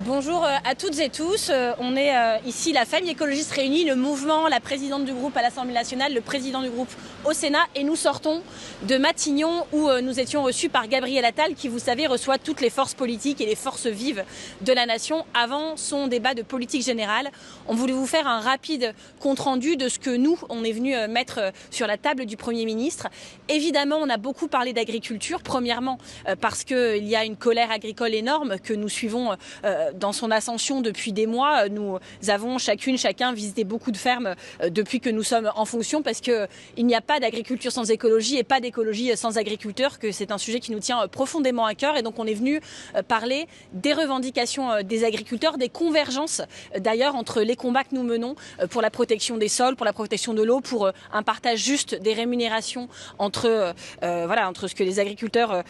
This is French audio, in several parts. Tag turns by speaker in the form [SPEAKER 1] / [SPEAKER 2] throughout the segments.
[SPEAKER 1] Bonjour à toutes et tous. On est ici la famille écologiste réunie, le mouvement, la présidente du groupe à l'Assemblée nationale, le président du groupe au Sénat. Et nous sortons de Matignon où nous étions reçus par Gabriel Attal qui, vous savez, reçoit toutes les forces politiques et les forces vives de la nation avant son débat de politique générale. On voulait vous faire un rapide compte-rendu de ce que nous, on est venu mettre sur la table du Premier ministre. Évidemment, on a beaucoup parlé d'agriculture. Premièrement, parce qu'il y a une colère agricole énorme que nous suivons dans son ascension depuis des mois. Nous avons chacun visité beaucoup de fermes depuis que nous sommes en fonction parce qu'il n'y a pas d'agriculture sans écologie et pas d'écologie sans agriculteurs, que c'est un sujet qui nous tient profondément à cœur. Et donc on est venu parler des revendications des agriculteurs, des convergences d'ailleurs entre les combats que nous menons pour la protection des sols, pour la protection de l'eau, pour un partage juste des rémunérations entre ce que les agriculteurs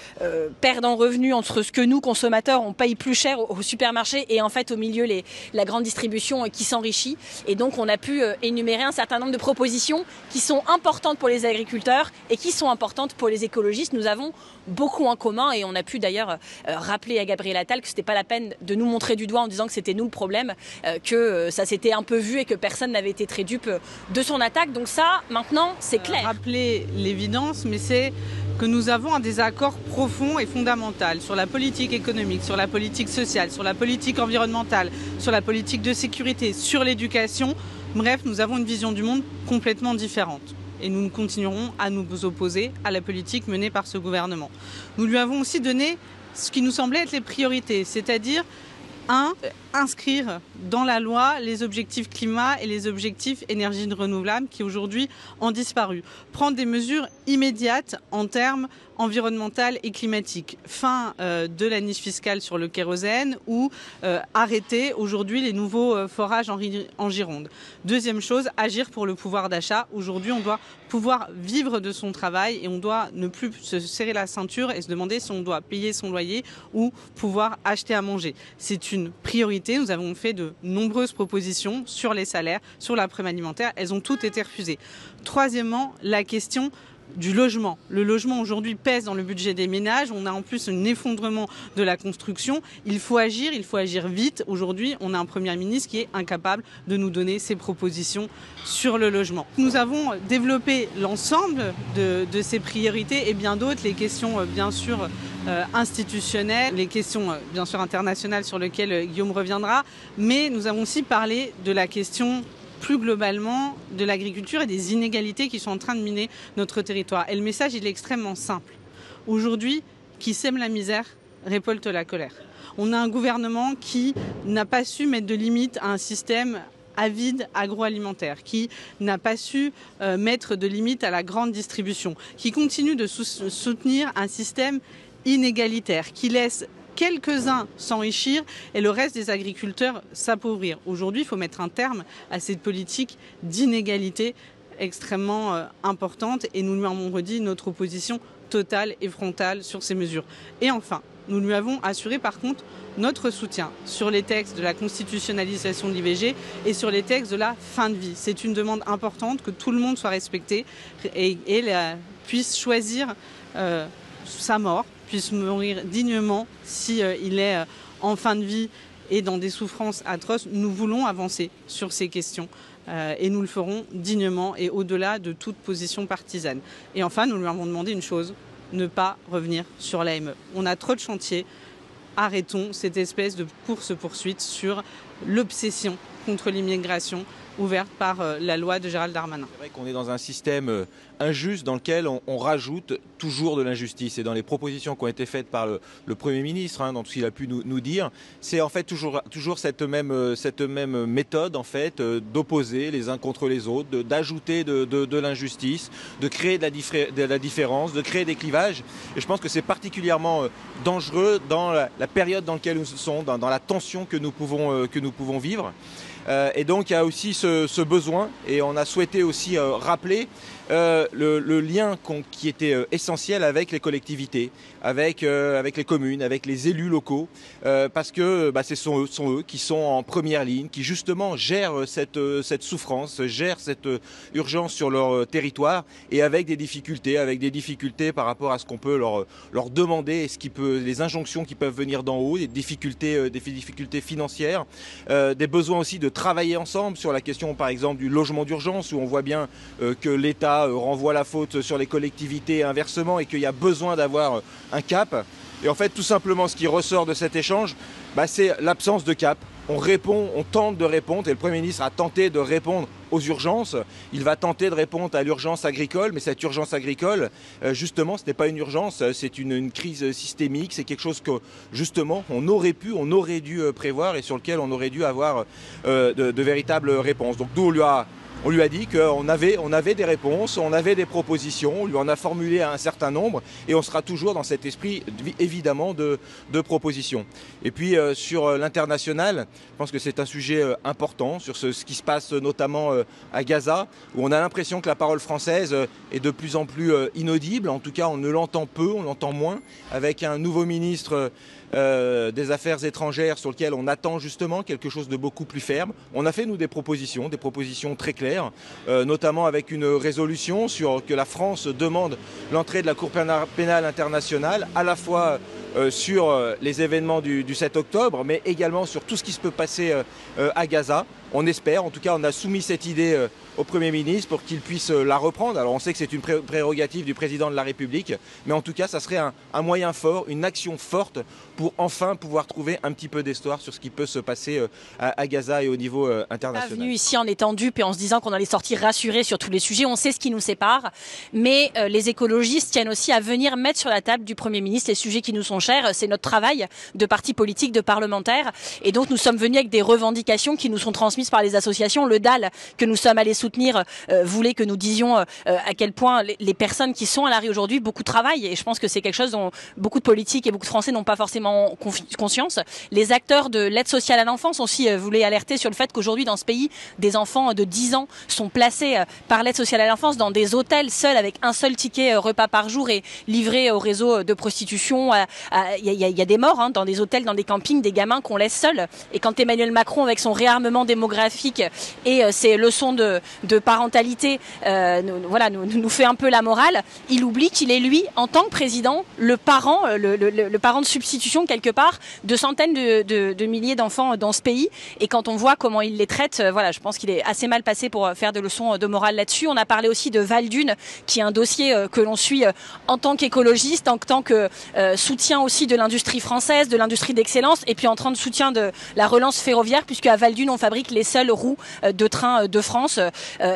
[SPEAKER 1] perdent en revenus, entre ce que nous, consommateurs, on paye plus cher au supermarché et en fait au milieu la grande distribution qui s'enrichit. Et donc on a pu énumérer un certain nombre de propositions qui sont importantes pour les agriculteurs et qui sont importantes pour les écologistes. Nous avons beaucoup en commun et on a pu d'ailleurs rappeler à Gabriel Attal que c'était pas la peine de nous montrer du doigt en disant que c'était nous le problème, que ça s'était un peu vu et que personne n'avait été très dupe de son attaque. Donc ça, maintenant, c'est clair.
[SPEAKER 2] Rappeler l'évidence, mais c'est que nous avons un désaccord profond et fondamental sur la politique économique, sur la politique sociale, sur la politique environnementale, sur la politique de sécurité, sur l'éducation. Bref, nous avons une vision du monde complètement différente. Et nous continuerons à nous opposer à la politique menée par ce gouvernement. Nous lui avons aussi donné ce qui nous semblait être les priorités, c'est-à-dire inscrire dans la loi les objectifs climat et les objectifs énergie renouvelables qui aujourd'hui ont disparu. Prendre des mesures immédiates en termes environnementaux et climatiques. Fin de la niche fiscale sur le kérosène ou arrêter aujourd'hui les nouveaux forages en Gironde. Deuxième chose, agir pour le pouvoir d'achat. Aujourd'hui, on doit pouvoir vivre de son travail et on doit ne plus se serrer la ceinture et se demander si on doit payer son loyer ou pouvoir acheter à manger. C'est une priorité. Nous avons fait de nombreuses propositions sur les salaires, sur la prime alimentaire. Elles ont toutes été refusées. Troisièmement, la question du logement. Le logement aujourd'hui pèse dans le budget des ménages. On a en plus un effondrement de la construction. Il faut agir vite. Aujourd'hui, on a un Premier ministre qui est incapable de nous donner ses propositions sur le logement. Nous avons développé l'ensemble de ces priorités et bien d'autres, les questions bien sûr institutionnelles, les questions bien sûr internationales sur lesquelles Guillaume reviendra, mais nous avons aussi parlé de la question plus globalement de l'agriculture et des inégalités qui sont en train de miner notre territoire. Et le message, il est extrêmement simple. Aujourd'hui, qui sème la misère récolte la colère. On a un gouvernement qui n'a pas su mettre de limite à un système avide agroalimentaire, qui n'a pas su mettre de limite à la grande distribution, qui continue de soutenir un système inégalitaire, qui laisse quelques-uns s'enrichir et le reste des agriculteurs s'appauvrir. Aujourd'hui, il faut mettre un terme à cette politique d'inégalité extrêmement importante et nous lui avons redit notre opposition totale et frontale sur ces mesures. Et enfin, nous lui avons assuré par contre notre soutien sur les textes de la constitutionnalisation de l'IVG et sur les textes de la fin de vie. C'est une demande importante que tout le monde soit respecté et puisse choisir sa mort, puisse mourir dignement si il est en fin de vie et dans des souffrances atroces. Nous voulons avancer sur ces questions et nous le ferons dignement et au-delà de toute position partisane. Et enfin, nous lui avons demandé une chose, ne pas revenir sur l'AME. On a trop de chantiers. Arrêtons cette espèce de course-poursuite sur l'obsession contre l'immigration ouverte par la loi de Gérald Darmanin.
[SPEAKER 3] C'est vrai qu'on est dans un système injuste dans lequel on rajoute toujours de l'injustice. Et dans les propositions qui ont été faites par le Premier ministre, dans tout ce qu'il a pu nous dire, c'est en fait toujours cette même méthode en fait, d'opposer les uns contre les autres, d'ajouter de l'injustice, de créer de la différence, de créer des clivages. Et je pense que c'est particulièrement dangereux dans la période dans laquelle nous sommes, dans la tension que nous pouvons vivre. Et donc il y a aussi ce besoin et on a souhaité aussi rappeler le lien qui était essentiel avec les collectivités, avec les communes, avec les élus locaux, parce que ce sont eux qui sont en première ligne, qui justement gèrent cette souffrance, gèrent cette urgence sur leur territoire et avec des difficultés par rapport à ce qu'on peut leur demander, les injonctions qui peuvent venir d'en haut, des difficultés financières, des besoins aussi de travailler ensemble sur la question par exemple du logement d'urgence où on voit bien que l'État renvoie la faute sur les collectivités inversement et qu'il y a besoin d'avoir un cap. Et en fait, tout simplement, ce qui ressort de cet échange, c'est l'absence de cap. On tente de répondre, et le Premier ministre a tenté de répondre aux urgences. Il va tenter de répondre à l'urgence agricole, mais cette urgence agricole, justement, ce n'est pas une urgence, c'est une crise systémique, c'est quelque chose que, justement, on aurait dû prévoir et sur lequel on aurait dû avoir de véritables réponses. Donc nous, on lui a dit qu'on avait des réponses, on avait des propositions, on lui en a formulé un certain nombre et on sera toujours dans cet esprit évidemment de propositions. Et puis sur l'international, je pense que c'est un sujet important sur ce qui se passe notamment à Gaza, où on a l'impression que la parole française est de plus en plus inaudible. En tout cas, on ne l'entend peu, on l'entend moins, avec un nouveau ministre des Affaires étrangères sur lequel on attend justement quelque chose de beaucoup plus ferme. On a fait nous des propositions très claires, notamment avec une résolution sur que la France demande l'entrée de la Cour pénale internationale, à la fois sur les événements du 7 octobre, mais également sur tout ce qui se peut passer à Gaza. On espère, en tout cas on a soumis cette idée au Premier ministre pour qu'il puisse la reprendre. Alors on sait que c'est une prérogative du Président de la République, mais en tout cas ça serait un moyen fort, une action forte pour enfin pouvoir trouver un petit peu d'histoire sur ce qui peut se passer à Gaza et au niveau international.
[SPEAKER 1] Venu ici en étant dupe et en se disant qu'on allait sortir rassurés sur tous les sujets, on sait ce qui nous sépare, mais les écologistes tiennent aussi à venir mettre sur la table du Premier ministre les sujets qui nous sont chers. C'est notre travail de parti politique, de parlementaire, et donc nous sommes venus avec des revendications qui nous sont transmises par les associations. Le DAL que nous sommes allés soutenir voulait que nous disions à quel point les personnes qui sont à la rue aujourd'hui, beaucoup travaillent, et je pense que c'est quelque chose dont beaucoup de politiques et beaucoup de Français n'ont pas forcément conscience. Les acteurs de l'aide sociale à l'enfance aussi voulaient alerter sur le fait qu'aujourd'hui dans ce pays, des enfants de 10 ans sont placés par l'aide sociale à l'enfance dans des hôtels seuls avec un seul ticket repas par jour et livrés au réseau de prostitution. Il y a des morts dans des hôtels, dans des campings, des gamins qu'on laisse seuls. Et quand Emmanuel Macron, avec son réarmement démographique et ses leçons de parentalité, nous fait un peu la morale, il oublie qu'il est lui, en tant que président, le parent de substitution quelque part de centaines de milliers d'enfants dans ce pays. Et quand on voit comment il les traite, je pense qu'il est assez mal passé pour faire des leçons de morale là-dessus. On a parlé aussi de Valdune, qui est un dossier que l'on suit en tant qu'écologiste, en tant que soutien aussi de l'industrie française, de l'industrie d'excellence, et puis en train de soutien de la relance ferroviaire, puisque à Valdune on fabrique les seules roues de train de France,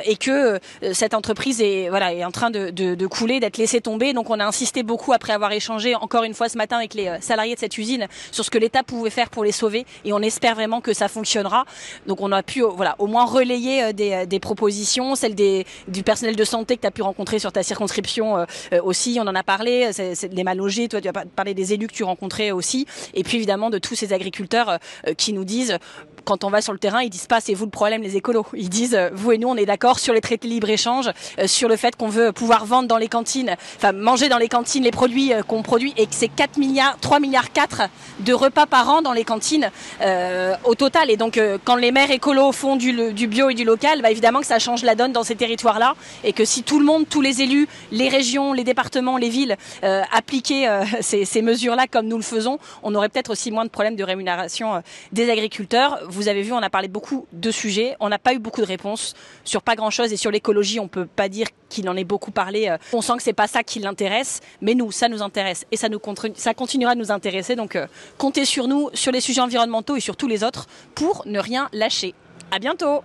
[SPEAKER 1] et que cette entreprise est en train de couler, d'être laissée tomber. Donc on a insisté beaucoup après avoir échangé encore une fois ce matin avec les salariés de cette usine sur ce que l'État pouvait faire pour les sauver, et on espère vraiment que ça fonctionnera. Donc on a pu au moins relayer des propositions, celles du personnel de santé que tu as pu rencontrer sur ta circonscription aussi, on en a parlé, c'est les mal logés, toi tu as parlé des élus que tu rencontrais aussi, et puis évidemment de tous ces agriculteurs qui nous disent, quand on va sur le terrain, ils disent pas c'est vous le problème les écolos, ils disent vous et nous on est d'accord sur les traités libre-échange, sur le fait qu'on veut pouvoir vendre dans les cantines, manger dans les cantines les produits qu'on produit, et que c'est 3 milliards 4 de repas par an dans les cantines au total. Et donc quand les maires écolos font du bio et du local, évidemment que ça change la donne dans ces territoires-là, et que si tout le monde, tous les élus, les régions, les départements, les villes appliquaient ces mesures-là comme nous le faisons, on aurait peut-être aussi moins de problèmes de rémunération des agriculteurs. Vous avez vu, on a parlé de beaucoup de sujets, on n'a pas eu beaucoup de réponses sur pas grand-chose, et sur l'écologie, on peut pas dire qu'il en ait beaucoup parlé. On sent que c'est pas ça qui l'intéresse, mais nous, ça nous intéresse, et ça continuera de nous intéresser. Donc comptez sur nous, sur les sujets environnementaux et sur tous les autres, pour ne rien lâcher. À bientôt.